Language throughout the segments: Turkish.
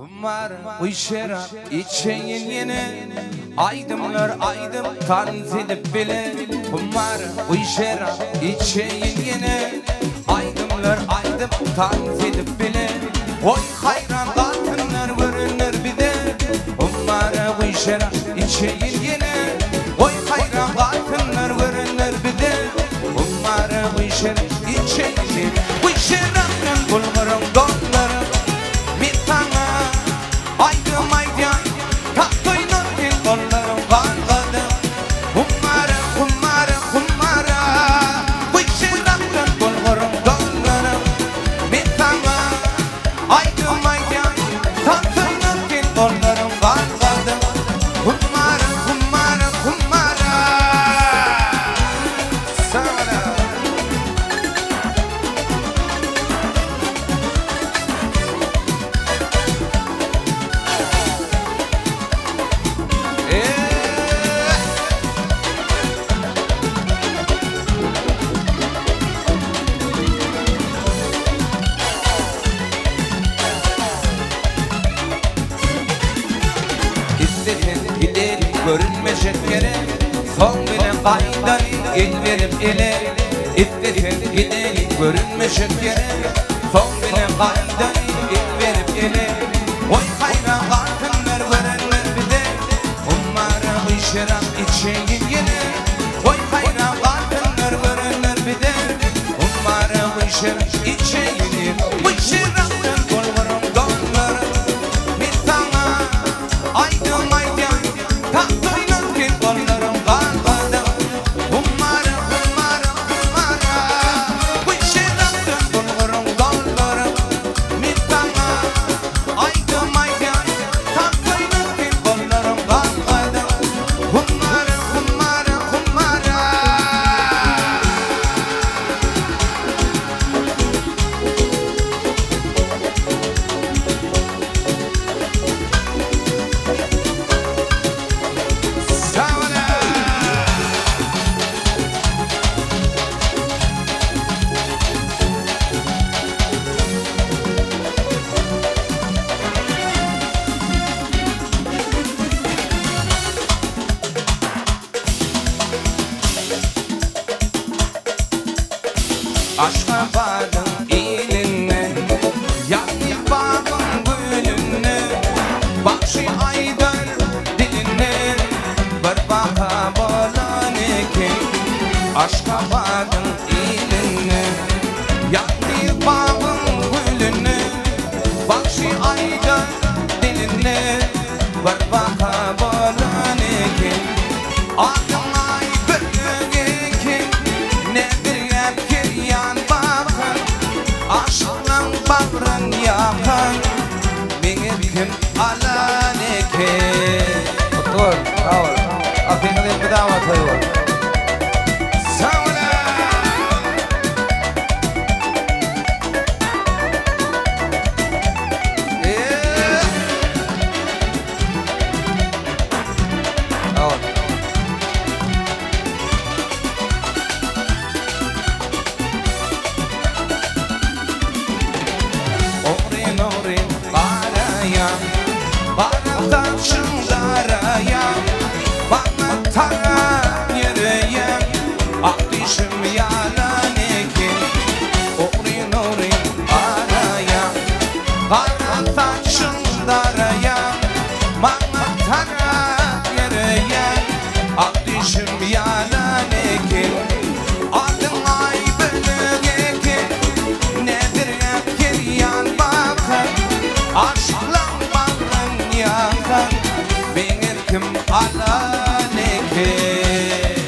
Kumar uyuşarak içeyin yine aydımlar aydım tanzilip bile. Kumar uyuşarak içeyin yine aydımlar aydım tanzilip bile. Oy hayran kadınlar görünür bir de. Kumar uyuşarak içeyin yine oy hayran kadınlar görünür bir de. Kumar uyuşarak içeyin yine uyuşaraktan bulmurum donlarım bir tane. Aydım aydım tatlıynırken kollarım kalkadı. Kumara kumara kumara uyuşaraktan bulmurum donlarım bir tane. Aydım aydım tatlıynırken kollarım kalkadı. Kumara kumara kumara sana. İstedim gidelim görünmeyecek yere. Son bile kaydan el verip ele. İstedim gidelim görünmeyecek yere. Son bile kaydan el verip ele. Oy hayran kadınlar görenler bir de. Onlara uyuşarak içeyin yine. Oy hayran kadınlar görenler bir de. Onlara uyuşarak içeyin yine. Uyuşaraktan kollarım donlarım bir sana. Aydım aydım tatlıynırken kollarım kalkadı. Kumara kumara kumara uyuşaraktan kollarım donlarım bir sana. Aydım aydım tatlıynırken kollarım kalkadı. Kumara kumara kumara. Aşka vardım ilinle, yandı bağım gülünle. Bakşı aydır dilinle, bir baka bolan ekin. Aşka vardım ilinle, yandı bağım gülünle. Bakşı aydır dilinle, bir baka bolan ekin. Adım ay bir ekin, nedir yapken yan bakın. Aşkın bağrın yakın, beni kim alan ekin. Betul, tahu. Akhirnya dia pertama saya. Sağ ol. Tahu. Orin orin karaya, bana taşınlaraya, bana taran yereye, ateşim yalan ekin. Orin orin karaya, bana taşınlaraya, bana taran yereye, ateşim yalan ekin. Adım ay bölük ekin, nedir ekin yan bakın. Aşkla bağrın yakın, beni kim alan ekin.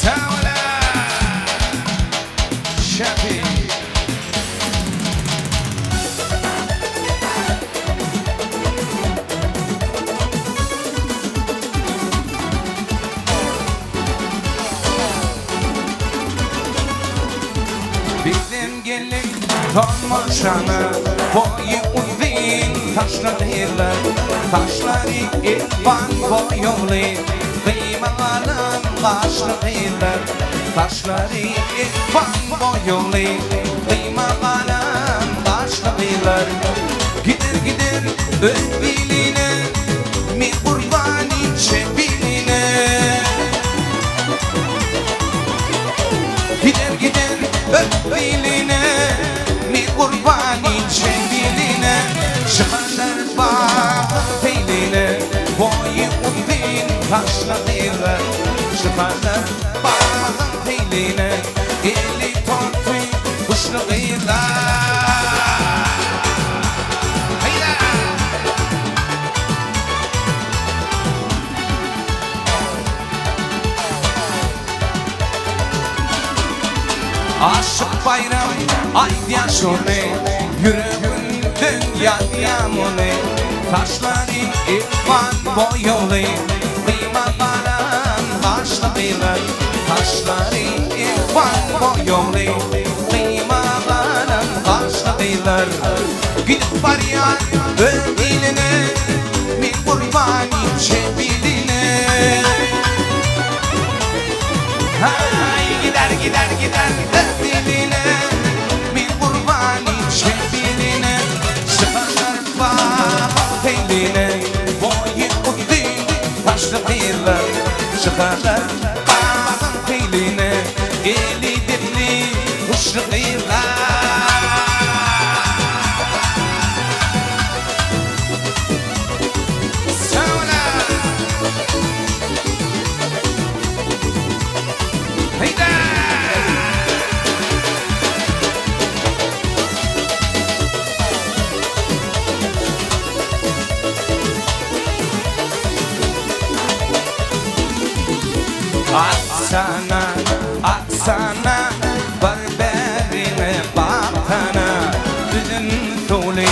Sağ ol. Şafi. Bizim gelin tomoşanı boyu uzun taşlarıyla. Taşları ilvan boyuli kıymalım kaşlarıyla. Taşları ilvan boyuli kıymalım kaşlarıyla. Gider gider öz biline, mi kurban içe biline. Gider öz biline, mi kurban içe biline. Çıkarlar bağın teyline, boyu uzun taşlarıyla. Çıkarlar bağın teyline, eli tortu kuşlarıyla. Aşık bayram ay yaşone, yüreğimden yağmurne. Taşları irfan boyalı, kıyma baran başlarıyla. Taşları irfan boyalı, kıyma baran başlarıyla. Gidip var ya ödiline, mi kurban içe biline. Hay gider ödiline, mi kurban içe biline. Sıkarlar bağın teyline, boyu uzun taşlarıyla. Sıkarlar bağın teyline, eli dili kuşlarıyla. Aksana berberine baktana, bizim tuli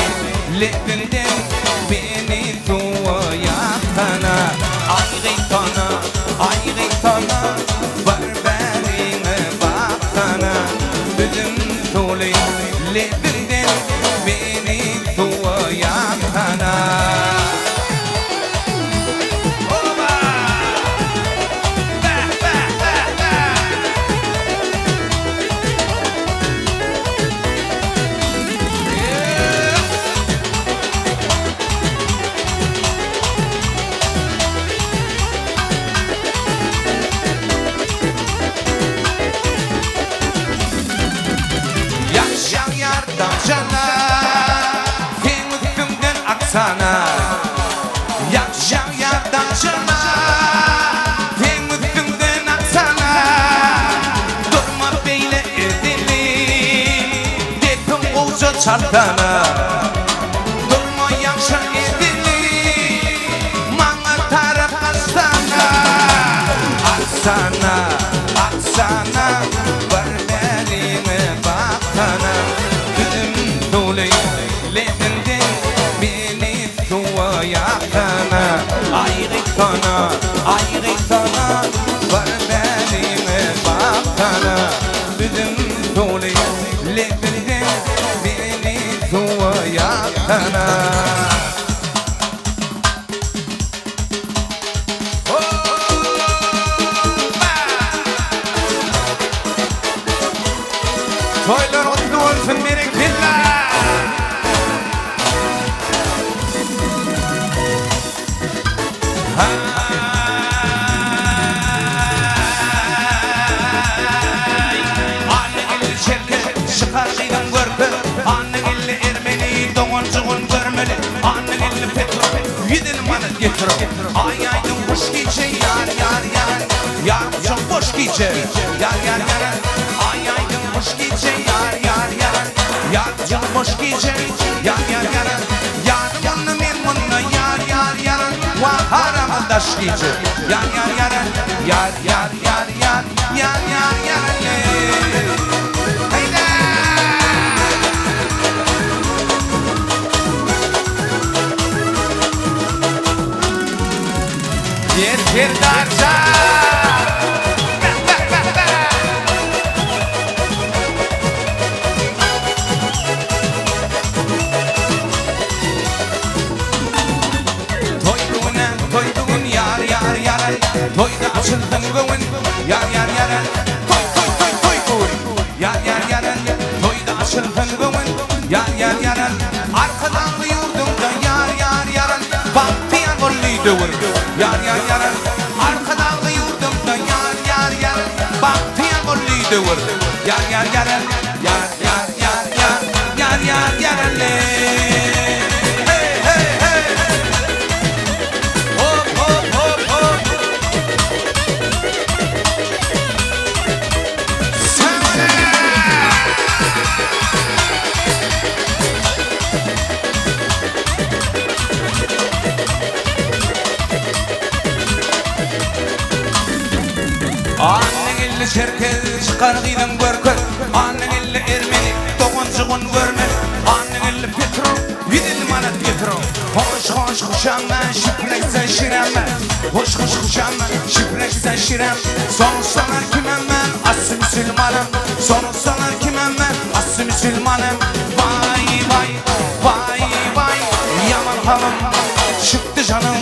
levinden beni duyaktana. Ayrıtana berberine baktana, bizim tuli levinden beni duyaktana. Sana yakşam yardan cana, temizimden aksana. Durma beyle edili, dedim olca çartana. Durma yakşam edili, bana taraf aksana. Aksana berberime baktana, bizim dolayı levinden yaktana. Ayrıtana berberime baktana, bizim tuli levinden beni duyaktana. Toylar otlu olsun biriktirler. Ay aydım boş gece yar çok boş gece yar ay aydım boş gece yar çok boş gece yar yarım men munna yar va haram daş gece yar Yer darca Toyduğun yar Toyda açıldın gövün Yar Toyda açıldın gövün Yar Arkadan yurdumda dövür. Yar yar yar arkadan yurdum da yar yar yar baktı yağmurlu dövür. Yar yar yar yar yar yar yar yar yar le. Hey hey hey. Hop hop hop hop. Annen illi Çerkez çıkar giden görkör. Annen illi Ermeni doğuncığın görmen. Annen illi Petro yedil manat getro. Hoş hoş kuşanma şifreksen şiremme. Hoş hoş kuşanma şifreksen şirem. Son sanar kimem ben aslı Müslümanım. Son sanar kimem ben aslı Müslümanım. Vay vay vay vay yaman halım çıktı canım.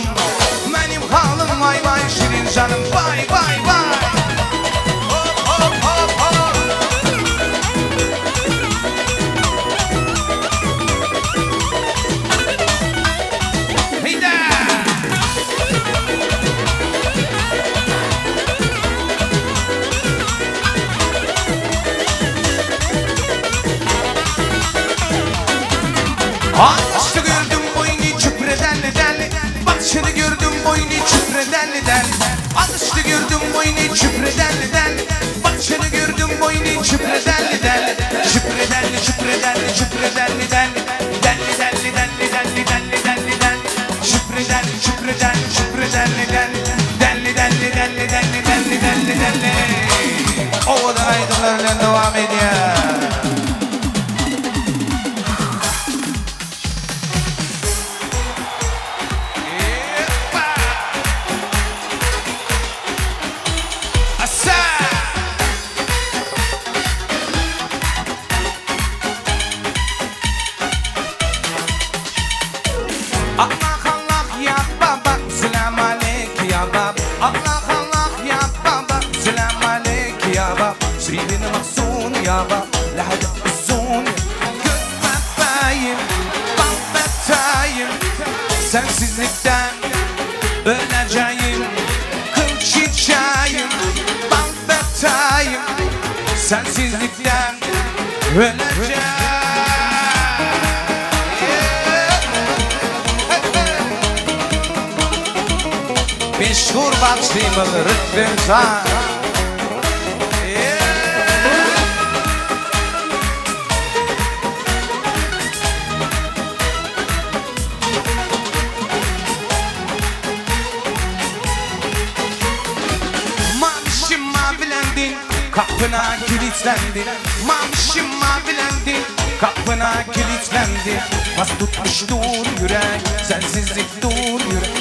Benim halim vay vay şirin canım. Vay vay vay. Ağaçta gördüm boynu çüpredenli denli. Bakışını gördüm boynu çüpredenli denli. Ağaçta gördüm boynu çüpredenli denli. Bakışını gördüm boynu çüpredenli denli. Çüpredenli çüpredenli çüpredenli denli. Denli denli denli denli denli denli denli. Çüpredenli çüpredenli çüpredenli denli. Denli denli denli denli denli denli denli. O da aydınlarla devam ediyor. Allah Allah ya baba selam aleyk ya baba. Allah Allah ya baba selam aleyk ya baba. Sirine mahzun ya baba لحد الزون göz bebeğim babatayım. Sensizlikten öleceğim kıl çiçeğim babatayım. Sensizlikten öleceğim. Beş kurban simılı rıkkın sen. Mavişim mavilendin, kapına kilitlendin. Mavişim mavilendin, kapına kilitlendin. Bas tutmuş dur yürek, sensizlik dur yürek.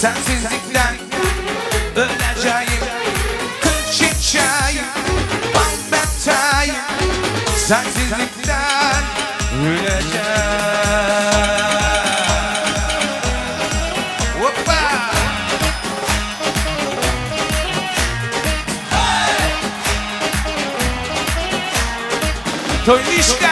Sensizlikten öleceğim kıl çiçeğim babatayım. Sensizlikten öleceğim. Hoppa. Toynişka.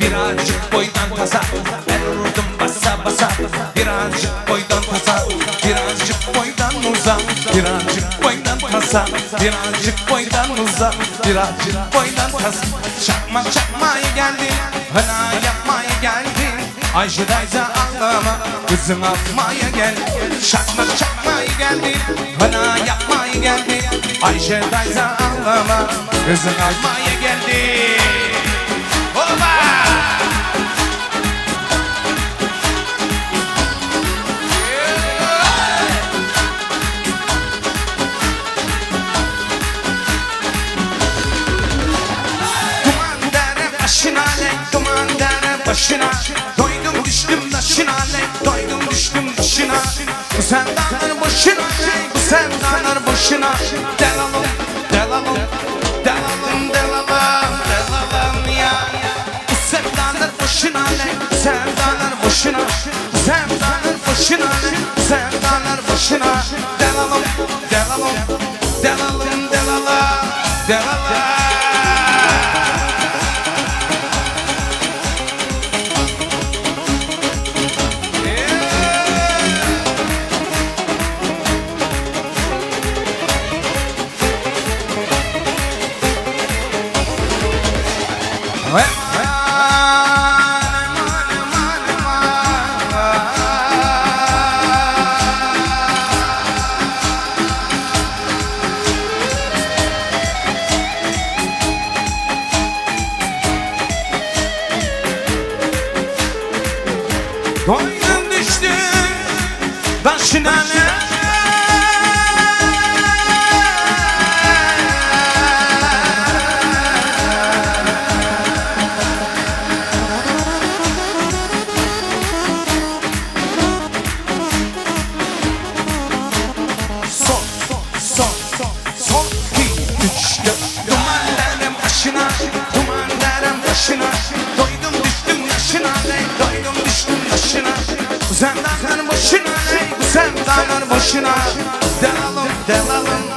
Birazcık boydan tasa. Ben vurdum basa basa. Birazcık boydan tasa. Birazcık boydan uzak. Birazcık boydan tasa. Birazcık boydan uzak. Birazcık boydan tasa. Çakmak çakmaya geldin. Hına yapmaya geldin. Ayşe teyze ağlama. Kızım atmaya gel. Çakmak çakmaya geldin. Hına yapmaya geldin. Ayşe teyze ağlama. Kızım atmaya geldin. Oba! Duman dere başına lek, duman dere başına. Doydum düştüm taşına lek, doydum düştüm taşına. Bu sevdanın boşuna lek, bu sevdanın boşuna. Delalım, delalım, delalım, delalım, delalım. başına, sevdalar başına, sevdalar başına. Delalım, delalım, delalım, delala, delala. Koynum düştü başına ne? Son iki üç dört. Dumanlarım başına, dumanlarım başına. Doydum düştüm yaşına, doydum düştüm yaşına. Bu sevdalar başına, bu sevdalar başına. Delalım, delalım.